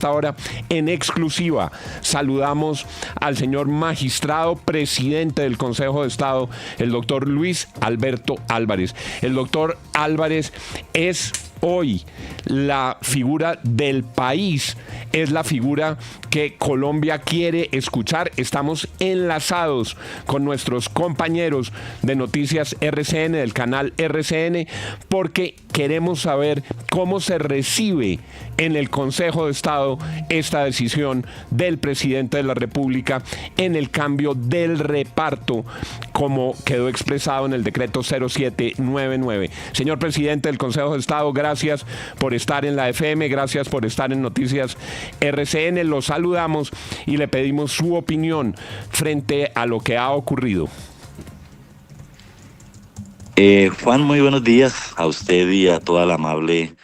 Ahora, en exclusiva, saludamos al señor magistrado presidente del Consejo de Estado, el doctor Luis Alberto Álvarez. El doctor Álvarez es hoy la figura del país, es la figura que Colombia quiere escuchar. Estamos enlazados con nuestros compañeros de Noticias RCN, del canal RCN, porque queremos saber cómo se recibe en el Consejo de Estado esta decisión del presidente de la República en el cambio del reparto, como quedó expresado en el decreto 0799. Señor presidente del Consejo de Estado, gracias por estar en la FM, gracias por estar en Noticias RCN. Lo saludamos y le pedimos su opinión frente a lo que ha ocurrido. Juan, muy buenos días a usted y a toda la amable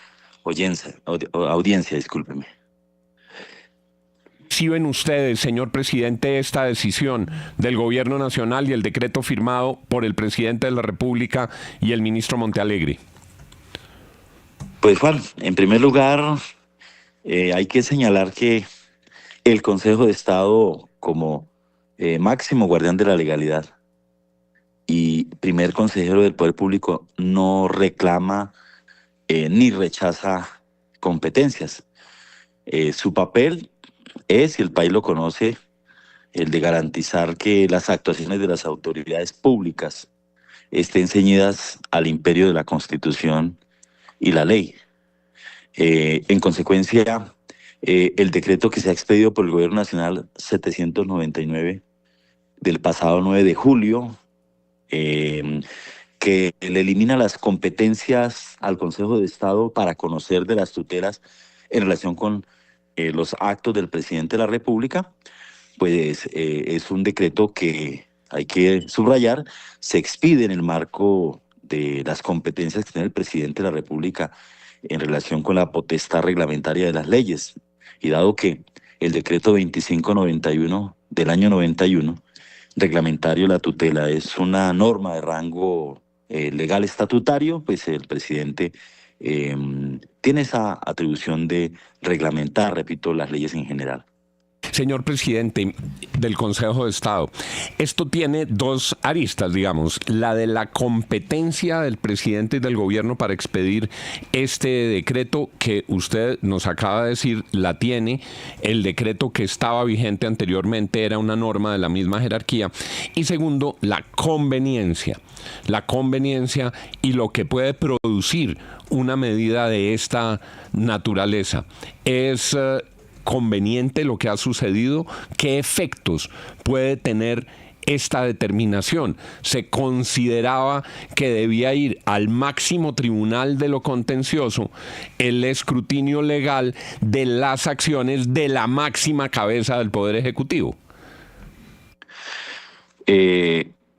audiencia, discúlpeme. ¿Reciben ustedes, señor presidente, esta decisión del gobierno nacional y el decreto firmado por el presidente de la República y el ministro Montealegre? Pues Juan, en primer lugar, hay que señalar que el Consejo de Estado, como máximo guardián de la legalidad y primer consejero del Poder Público, no reclama ni rechaza competencias. Su papel es, y el país lo conoce, el de garantizar que las actuaciones de las autoridades públicas estén ceñidas al imperio de la Constitución y la ley. En consecuencia, el decreto que se ha expedido por el Gobierno Nacional 799 del pasado 9 de julio, que le elimina las competencias al Consejo de Estado para conocer de las tutelas en relación con los actos del presidente de la República, pues es un decreto que hay que subrayar, se expide en el marco de las competencias que tiene el presidente de la República en relación con la potestad reglamentaria de las leyes. Y dado que el decreto 2591 del año 91, reglamentario de la tutela, es una norma de rango legal estatutario, pues el presidente tiene esa atribución de reglamentar, repito, las leyes en general. Señor presidente del Consejo de Estado, esto tiene dos aristas, digamos, la de la competencia del presidente y del gobierno para expedir este decreto que usted nos acaba de decir la tiene, el decreto que estaba vigente anteriormente era una norma de la misma jerarquía, y segundo, la conveniencia y lo que puede producir una medida de esta naturaleza. Es conveniente lo que ha sucedido. ¿Qué efectos puede tener esta determinación? Se consideraba que debía ir al máximo tribunal de lo contencioso el escrutinio legal de las acciones de la máxima cabeza del Poder Ejecutivo.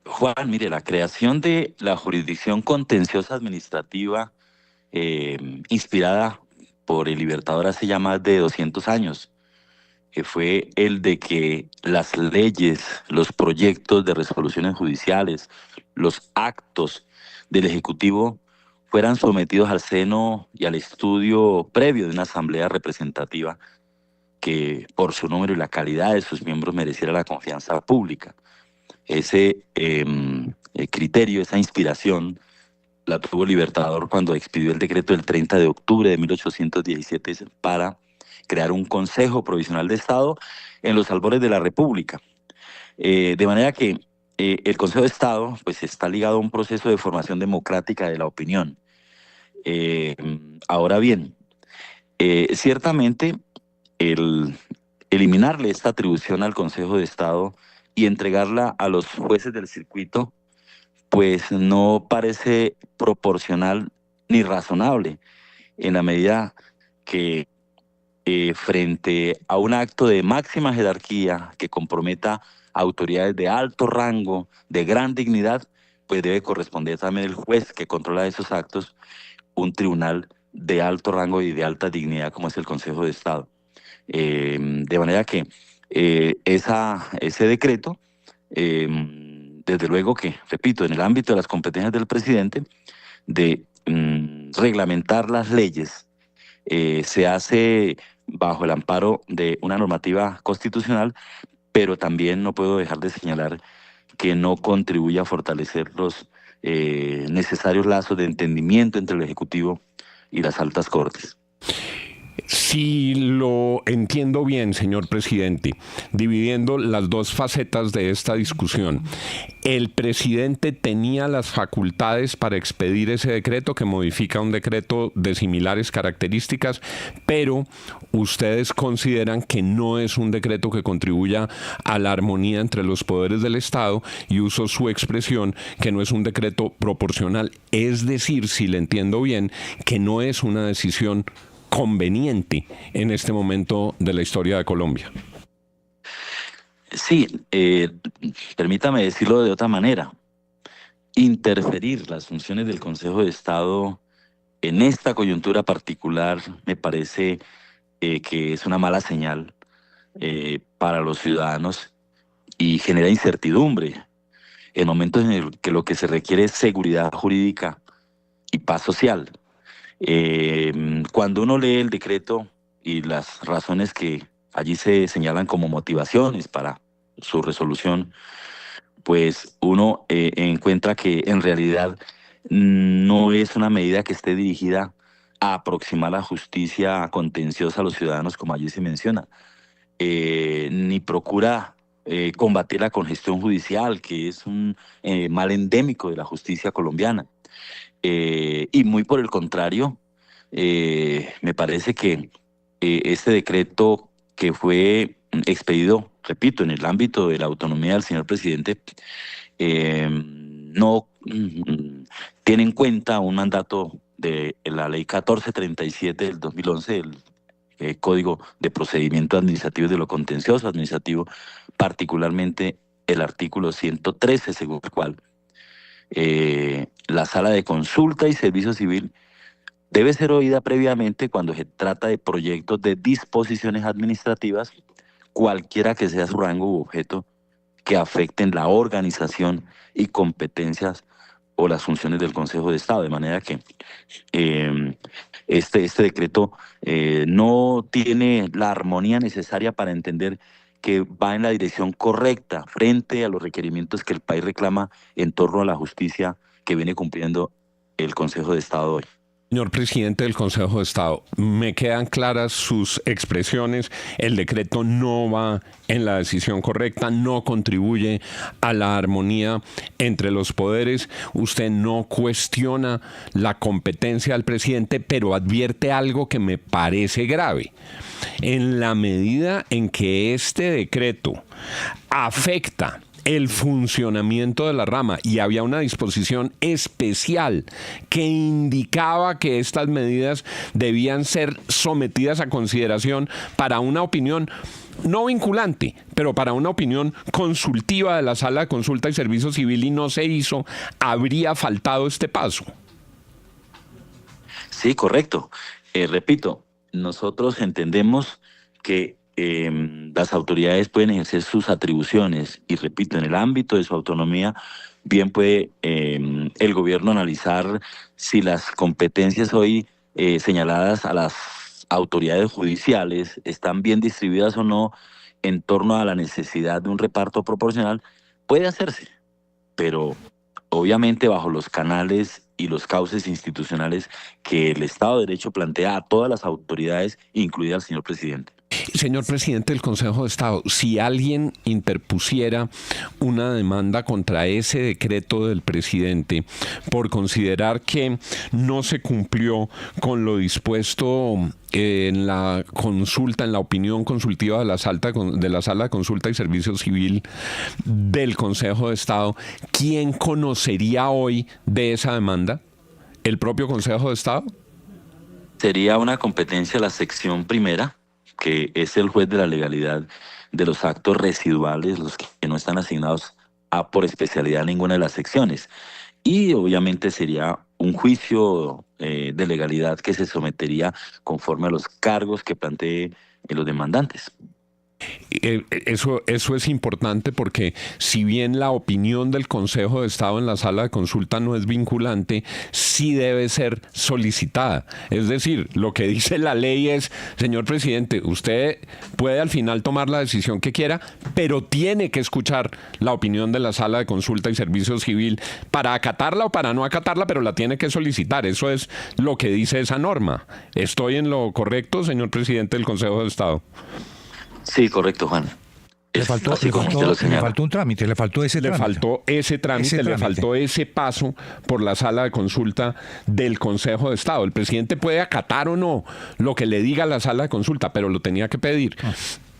Juan, mire, la creación de la jurisdicción contenciosa administrativa inspirada por el Libertador hace ya más de 200 años, que fue el de que las leyes, los proyectos de resoluciones judiciales, los actos del Ejecutivo fueran sometidos al seno y al estudio previo de una asamblea representativa que por su número y la calidad de sus miembros mereciera la confianza pública. Ese criterio, esa inspiración, la tuvo el Libertador cuando expidió el decreto del 30 de octubre de 1817 para crear un Consejo Provisional de Estado en los albores de la República. De manera que el Consejo de Estado pues, está ligado a un proceso de formación democrática de la opinión. Ahora bien, ciertamente el eliminarle esta atribución al Consejo de Estado y entregarla a los jueces del circuito pues no parece proporcional ni razonable, en la medida que frente a un acto de máxima jerarquía que comprometa a autoridades de alto rango, de gran dignidad, pues debe corresponder también el juez que controla esos actos, un tribunal de alto rango y de alta dignidad como es el Consejo de Estado. De manera que ese decreto desde luego que, repito, en el ámbito de las competencias del presidente, de reglamentar las leyes, se hace bajo el amparo de una normativa constitucional, pero también no puedo dejar de señalar que no contribuye a fortalecer los necesarios lazos de entendimiento entre el Ejecutivo y las altas cortes. Si lo entiendo bien, señor presidente, dividiendo las dos facetas de esta discusión, el presidente tenía las facultades para expedir ese decreto que modifica un decreto de similares características, pero ustedes consideran que no es un decreto que contribuya a la armonía entre los poderes del Estado, y uso su expresión que no es un decreto proporcional. Es decir, si le entiendo bien, que no es una decisión conveniente en este momento de la historia de Colombia. Sí, permítame decirlo de otra manera. Interferir las funciones del Consejo de Estado en esta coyuntura particular me parece que es una mala señal para los ciudadanos y genera incertidumbre en momentos en el que lo que se requiere es seguridad jurídica y paz social. Cuando uno lee el decreto y las razones que allí se señalan como motivaciones para su resolución, pues uno encuentra que en realidad no es una medida que esté dirigida a aproximar la justicia contenciosa a los ciudadanos, como allí se menciona, ni procura combatir la congestión judicial, que es un mal endémico de la justicia colombiana. Y muy por el contrario, me parece que este decreto que fue expedido, repito, en el ámbito de la autonomía del señor presidente, no tiene en cuenta un mandato de la ley 1437 del 2011, el Código de Procedimiento Administrativo de lo Contencioso Administrativo, particularmente el artículo 113, según el cual la sala de consulta y servicio civil debe ser oída previamente cuando se trata de proyectos de disposiciones administrativas, cualquiera que sea su rango u objeto, que afecten la organización y competencias o las funciones del Consejo de Estado. De manera que este decreto no tiene la armonía necesaria para entender que va en la dirección correcta frente a los requerimientos que el país reclama en torno a la justicia que viene cumpliendo el Consejo de Estado hoy. Señor presidente del Consejo de Estado, me quedan claras sus expresiones. El decreto no va en la decisión correcta, no contribuye a la armonía entre los poderes. Usted no cuestiona la competencia del presidente, pero advierte algo que me parece grave. En la medida en que este decreto afecta el funcionamiento de la rama, y había una disposición especial que indicaba que estas medidas debían ser sometidas a consideración para una opinión no vinculante, pero para una opinión consultiva de la Sala de Consulta y Servicio Civil, y no se hizo, habría faltado este paso. Sí, correcto. Repito, nosotros entendemos que las autoridades pueden ejercer sus atribuciones y, repito, en el ámbito de su autonomía, bien puede el gobierno analizar si las competencias hoy señaladas a las autoridades judiciales están bien distribuidas o no en torno a la necesidad de un reparto proporcional. Puede hacerse, pero obviamente bajo los canales y los cauces institucionales que el Estado de Derecho plantea a todas las autoridades, incluida al señor presidente. Señor presidente del Consejo de Estado, si alguien interpusiera una demanda contra ese decreto del presidente por considerar que no se cumplió con lo dispuesto en la consulta, en la opinión consultiva de la Sala de Consulta y Servicio Civil del Consejo de Estado, ¿quién conocería hoy de esa demanda? ¿El propio Consejo de Estado? Sería una competencia de la sección primera, que es el juez de la legalidad de los actos residuales, los que no están asignados a por especialidad ninguna de las secciones. Y obviamente sería un juicio de legalidad que se sometería conforme a los cargos que planteen los demandantes. Eso es importante porque si bien la opinión del Consejo de Estado en la sala de consulta no es vinculante, sí debe ser solicitada. Es decir, lo que dice la ley es, señor presidente, usted puede al final tomar la decisión que quiera, pero tiene que escuchar la opinión de la sala de consulta y servicio civil para acatarla o para no acatarla, pero la tiene que solicitar. Eso es lo que dice esa norma. ¿Estoy en lo correcto, señor presidente del Consejo de Estado? Sí, correcto, Juan. Le faltó un trámite, le faltó ese trámite. Le faltó ese trámite, le faltó ese paso por la sala de consulta del Consejo de Estado. El presidente puede acatar o no lo que le diga la sala de consulta, pero lo tenía que pedir.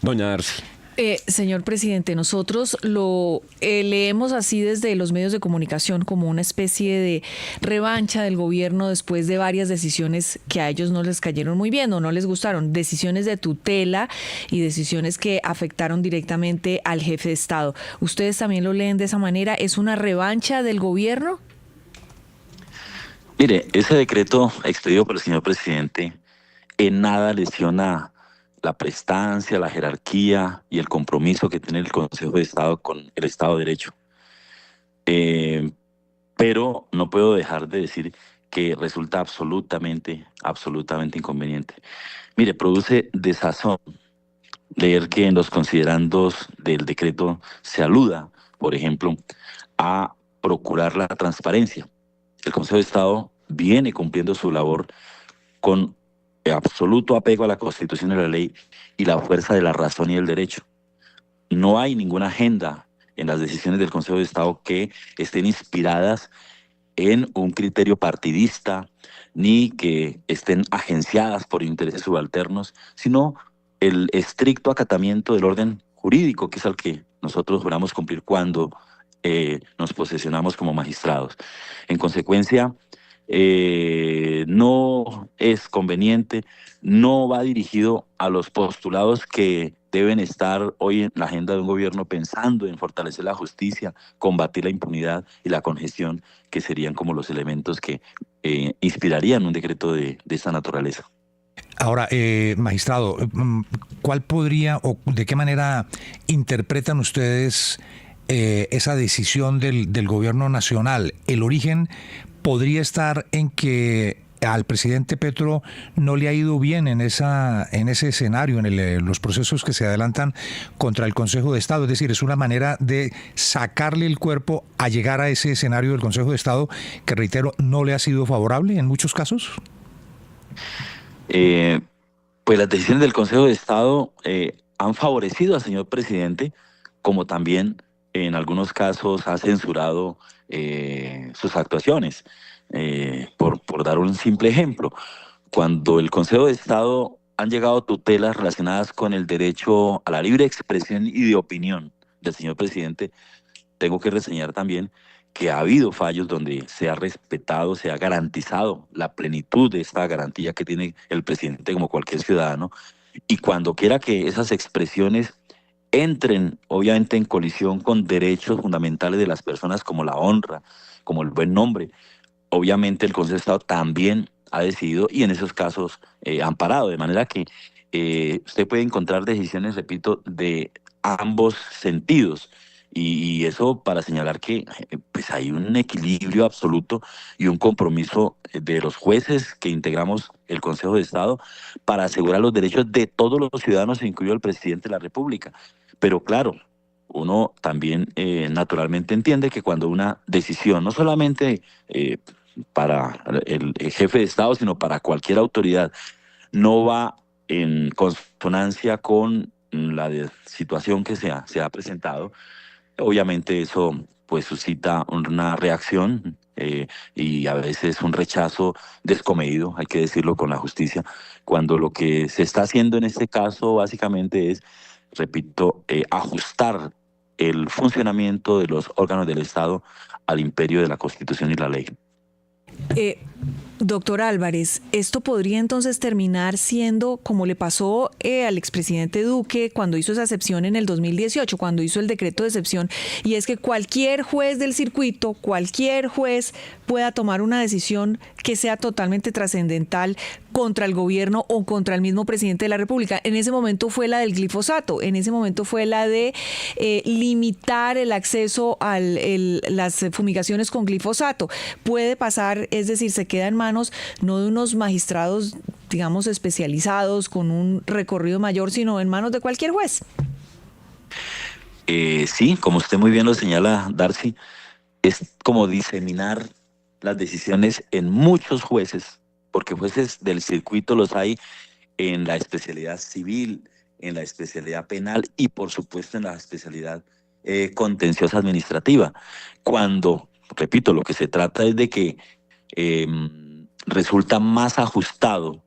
Doña Darcy. Señor presidente, nosotros lo leemos así desde los medios de comunicación como una especie de revancha del gobierno después de varias decisiones que a ellos no les cayeron muy bien o no les gustaron, decisiones de tutela y decisiones que afectaron directamente al jefe de Estado. ¿Ustedes también lo leen de esa manera? ¿Es una revancha del gobierno? Mire, ese decreto expedido por el señor presidente en nada lesiona la prestancia, la jerarquía y el compromiso que tiene el Consejo de Estado con el Estado de Derecho. Pero no puedo dejar de decir que resulta absolutamente inconveniente. Mire, produce desazón leer que en los considerandos del decreto se aluda, por ejemplo, a procurar la transparencia. El Consejo de Estado viene cumpliendo su labor con absoluto apego a la Constitución y a la ley y la fuerza de la razón y el derecho. No hay ninguna agenda en las decisiones del Consejo de Estado que estén inspiradas en un criterio partidista, ni que estén agenciadas por intereses subalternos, sino el estricto acatamiento del orden jurídico, que es al que nosotros juramos cumplir cuando nos posesionamos como magistrados. En consecuencia, no es conveniente, no va dirigido a los postulados que deben estar hoy en la agenda de un gobierno pensando en fortalecer la justicia, combatir la impunidad y la congestión, que serían como los elementos que inspirarían un decreto de esta naturaleza. Ahora, magistrado, ¿cuál podría o de qué manera interpretan ustedes esa decisión del gobierno nacional? El origen podría estar en que al presidente Petro no le ha ido bien en ese escenario, en los procesos que se adelantan contra el Consejo de Estado. Es decir, es una manera de sacarle el cuerpo a llegar a ese escenario del Consejo de Estado que, reitero, no le ha sido favorable en muchos casos. Pues las decisiones del Consejo de Estado han favorecido al señor presidente, como también en algunos casos ha censurado sus actuaciones. Por dar un simple ejemplo, cuando el Consejo de Estado han llegado tutelas relacionadas con el derecho a la libre expresión y de opinión del señor presidente, tengo que reseñar también que ha habido fallos donde se ha respetado, se ha garantizado la plenitud de esta garantía que tiene el presidente como cualquier ciudadano, y cuando quiera que esas expresiones entren obviamente en colisión con derechos fundamentales de las personas como la honra, como el buen nombre, obviamente el Consejo de Estado también ha decidido y en esos casos amparado, de manera que usted puede encontrar decisiones, repito, de ambos sentidos. Y eso para señalar que pues hay un equilibrio absoluto y un compromiso de los jueces que integramos el Consejo de Estado para asegurar los derechos de todos los ciudadanos, incluido el presidente de la República. Pero claro, uno también naturalmente entiende que cuando una decisión, no solamente para el jefe de Estado, sino para cualquier autoridad, no va en consonancia con la situación que se ha presentado, obviamente eso pues suscita una reacción y a veces un rechazo descomedido, hay que decirlo con la justicia, cuando lo que se está haciendo en este caso básicamente es, repito, ajustar el funcionamiento de los órganos del Estado al imperio de la Constitución y la ley. Doctor Álvarez, ¿esto podría entonces terminar siendo como le pasó al expresidente Duque cuando hizo esa excepción en el 2018, cuando hizo el decreto de excepción? Y es que cualquier juez del circuito, cualquier juez pueda tomar una decisión que sea totalmente trascendental contra el gobierno o contra el mismo presidente de la República. En ese momento fue la del glifosato, en ese momento fue la de limitar el acceso a las fumigaciones con glifosato. Puede pasar, es decir, se queda en manos no de unos magistrados, digamos, especializados con un recorrido mayor, sino en manos de cualquier juez. Sí, como usted muy bien lo señala, Darcy, es como diseminar las decisiones en muchos jueces, porque jueces del circuito los hay en la especialidad civil, en la especialidad penal y por supuesto en la especialidad contenciosa administrativa. Cuando, repito, lo que se trata es de que resulta más ajustado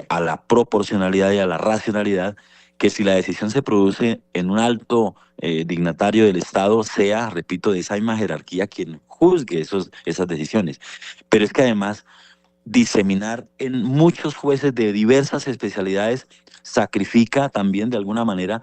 a la proporcionalidad y a la racionalidad que si la decisión se produce en un alto dignatario del Estado, sea, repito, de esa misma jerarquía quien juzgue esas decisiones. Pero es que además diseminar en muchos jueces de diversas especialidades sacrifica también de alguna manera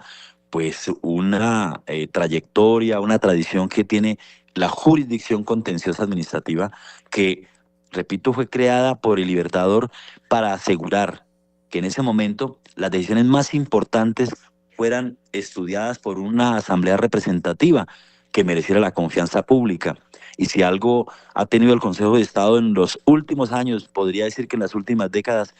pues una trayectoria, una tradición que tiene la jurisdicción contenciosa administrativa que, repito, fue creada por el Libertador para asegurar que en ese momento las decisiones más importantes fueran estudiadas por una asamblea representativa que mereciera la confianza pública. Y si algo ha tenido el Consejo de Estado en los últimos años, podría decir que en las últimas décadas,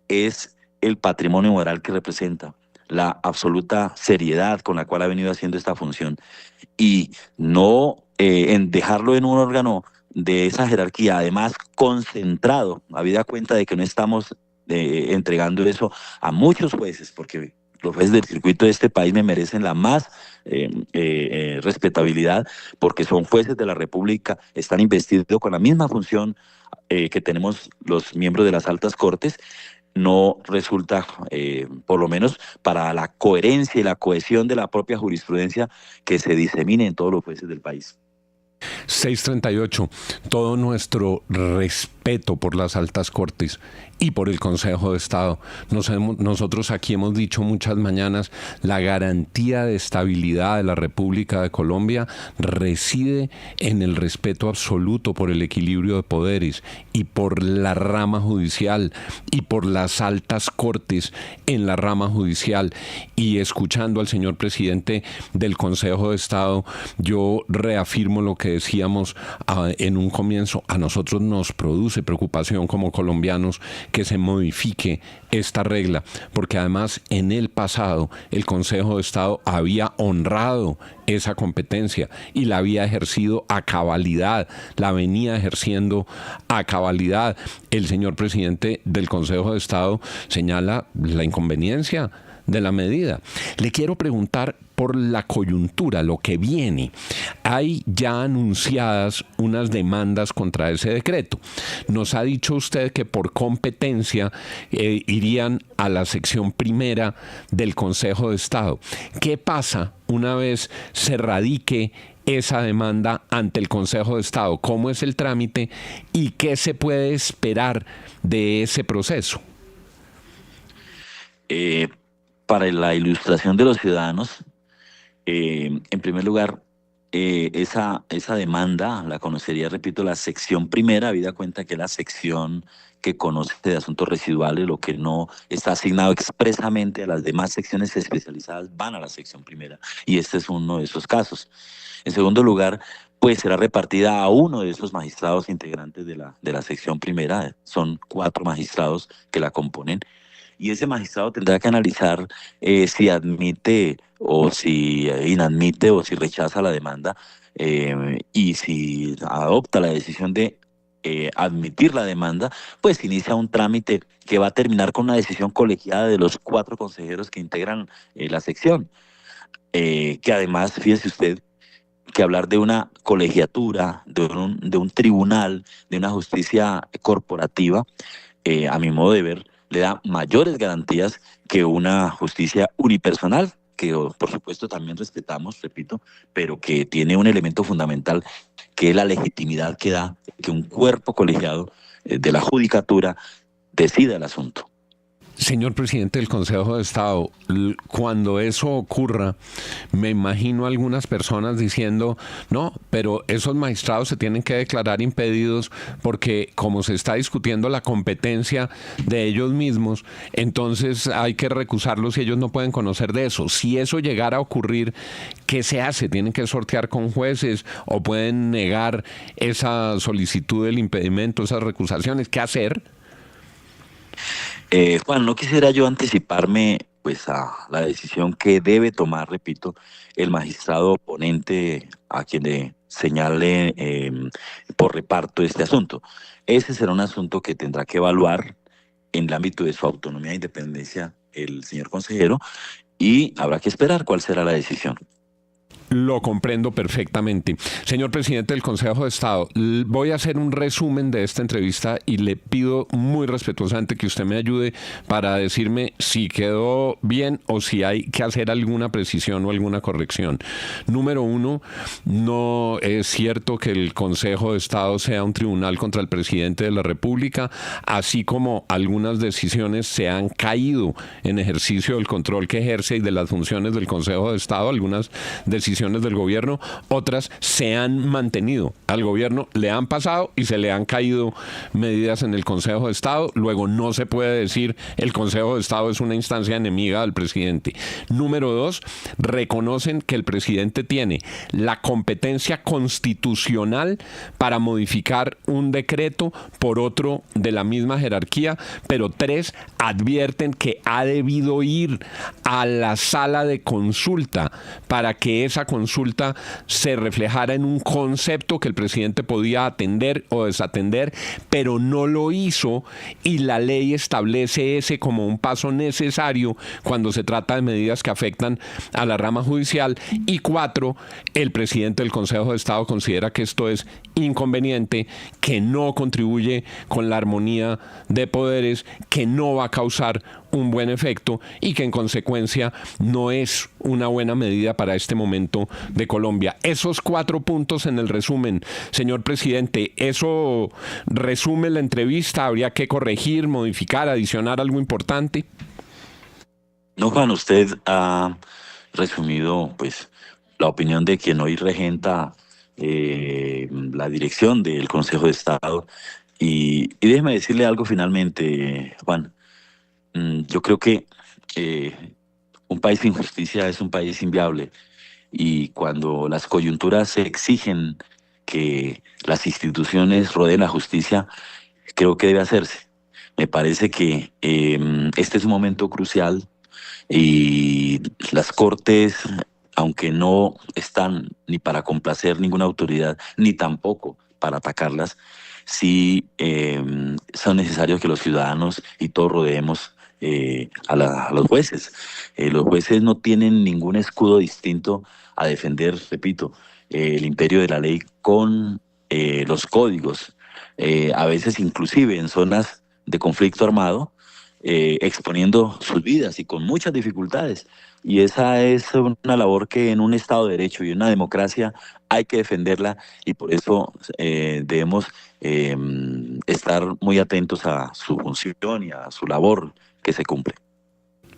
es el patrimonio moral que representa, la absoluta seriedad con la cual ha venido haciendo esta función. Y no en dejarlo en un órgano de esa jerarquía, además concentrado, habida cuenta de que no estamos entregando eso a muchos jueces, porque los jueces del circuito de este país me merecen la más respetabilidad, porque son jueces de la República, están investidos con la misma función que tenemos los miembros de las altas cortes. No resulta, por lo menos para la coherencia y la cohesión de la propia jurisprudencia, que se disemine en todos los jueces del país. 6:38. Todo nuestro respeto por las altas cortes y por el Consejo de Estado. Nosotros aquí hemos dicho muchas mañanas, la garantía de estabilidad de la República de Colombia reside en el respeto absoluto por el equilibrio de poderes y por la rama judicial y por las altas cortes en la rama judicial. Y escuchando al señor presidente del Consejo de Estado, yo reafirmo lo que decíamos en un comienzo. A nosotros nos produce preocupación como colombianos que se modifique esta regla, porque además en el pasado el Consejo de Estado había honrado esa competencia y la había ejercido a cabalidad, la venía ejerciendo a cabalidad. El señor presidente del Consejo de Estado señala la inconveniencia de la medida. Le quiero preguntar por la coyuntura, lo que viene. Hay ya anunciadas unas demandas contra ese decreto. Nos ha dicho usted que por competencia irían a la sección primera del Consejo de Estado. ¿Qué pasa una vez se radique esa demanda ante el Consejo de Estado? ¿Cómo es el trámite y qué se puede esperar de ese proceso? Para la ilustración de los ciudadanos, en primer lugar, esa demanda la conocería, repito, la sección primera, habida cuenta que es la sección que conoce de asuntos residuales, lo que no está asignado expresamente a las demás secciones especializadas van a la sección primera, y este es uno de esos casos. En segundo lugar, pues será repartida a uno de esos magistrados integrantes de la sección primera, son 4 magistrados que la componen, y ese magistrado tendrá que analizar si admite o si inadmite o si rechaza la demanda, y si adopta la decisión de admitir la demanda, pues inicia un trámite que va a terminar con una decisión colegiada de los 4 consejeros que integran la sección, que además, fíjese usted, que hablar de una colegiatura, de un tribunal, de una justicia corporativa, a mi modo de ver, le da mayores garantías que una justicia unipersonal, que por supuesto también respetamos, repito, pero que tiene un elemento fundamental, que es la legitimidad que da que un cuerpo colegiado de la judicatura decida el asunto. Señor presidente del Consejo de Estado, cuando eso ocurra, me imagino algunas personas diciendo, no, pero esos magistrados se tienen que declarar impedidos porque como se está discutiendo la competencia de ellos mismos, entonces hay que recusarlos y ellos no pueden conocer de eso. Si eso llegara a ocurrir, ¿qué se hace? ¿Tienen que sortear con jueces o pueden negar esa solicitud del impedimento, esas recusaciones? ¿Qué hacer? Juan, no quisiera yo anticiparme pues a la decisión que debe tomar, repito, el magistrado oponente a quien le señale por reparto este asunto. Ese será un asunto que tendrá que evaluar en el ámbito de su autonomía e independencia el señor consejero y habrá que esperar cuál será la decisión. Lo comprendo perfectamente. Señor presidente del Consejo de Estado, voy a hacer un resumen de esta entrevista y le pido muy respetuosamente que usted me ayude para decirme si quedó bien o si hay que hacer alguna precisión o alguna corrección. Número uno, no es cierto que el Consejo de Estado sea un tribunal contra el presidente de la República, así como algunas decisiones se han caído en ejercicio del control que ejerce y de las funciones del Consejo de Estado, algunas decisiones del gobierno, otras se han mantenido. Al gobierno le han pasado y se le han caído medidas en el Consejo de Estado. Luego no se puede decir el Consejo de Estado es una instancia enemiga del presidente. Número dos, reconocen que el presidente tiene la competencia constitucional para modificar un decreto por otro de la misma jerarquía, pero tres, advierten que ha debido ir a la sala de consulta para que esa consulta se reflejara en un concepto que el presidente podía atender o desatender, pero no lo hizo y la ley establece ese como un paso necesario cuando se trata de medidas que afectan a la rama judicial. Y cuatro, el presidente del Consejo de Estado considera que esto es inconveniente, que no contribuye con la armonía de poderes, que no va a causar un buen efecto y que en consecuencia no es una buena medida para este momento de Colombia. Esos 4 puntos en el resumen, señor presidente, ¿eso resume la entrevista? ¿Habría que corregir, modificar, adicionar algo importante? No, Juan, usted ha resumido pues la opinión de quien hoy regenta la dirección del Consejo de Estado y déjeme decirle algo finalmente, Juan. Yo creo que un país sin justicia es un país inviable y cuando las coyunturas exigen que las instituciones rodeen la justicia, creo que debe hacerse. Me parece que este es un momento crucial y las Cortes, aunque no están ni para complacer ninguna autoridad, ni tampoco para atacarlas, sí son necesarios que los ciudadanos y todos rodeemos a los jueces. Los jueces no tienen ningún escudo distinto a defender, repito, el imperio de la ley con los códigos, a veces inclusive en zonas de conflicto armado, exponiendo sus vidas y con muchas dificultades. Y esa es una labor que en un Estado de Derecho y en una democracia hay que defenderla y por eso debemos estar muy atentos a su función y a su labor que se cumple.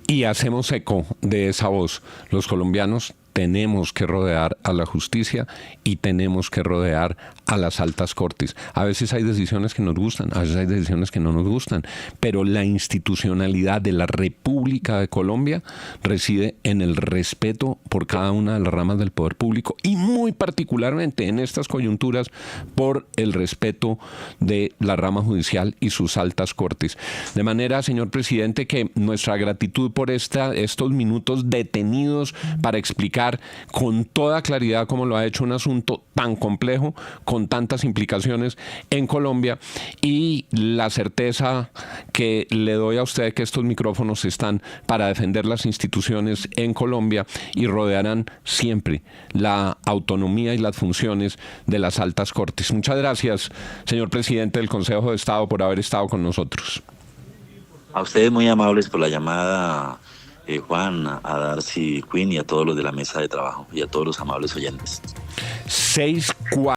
Y hacemos eco de esa voz. Los colombianos tenemos que rodear a la justicia y tenemos que rodear a las altas cortes. A veces hay decisiones que nos gustan, a veces hay decisiones que no nos gustan, pero la institucionalidad de la República de Colombia reside en el respeto por cada una de las ramas del poder público y muy particularmente en estas coyunturas por el respeto de la rama judicial y sus altas cortes. De manera, señor presidente, que nuestra gratitud por estos minutos detenidos para explicar con toda claridad cómo lo ha hecho un asunto tan complejo, con tantas implicaciones en Colombia y la certeza que le doy a usted que estos micrófonos están para defender las instituciones en Colombia y rodearán siempre la autonomía y las funciones de las altas cortes. Muchas gracias, señor presidente del Consejo de Estado, por haber estado con nosotros. A ustedes muy amables por la llamada, Juan, a Darcy Quinn y a todos los de la mesa de trabajo y a todos los amables oyentes. 6-4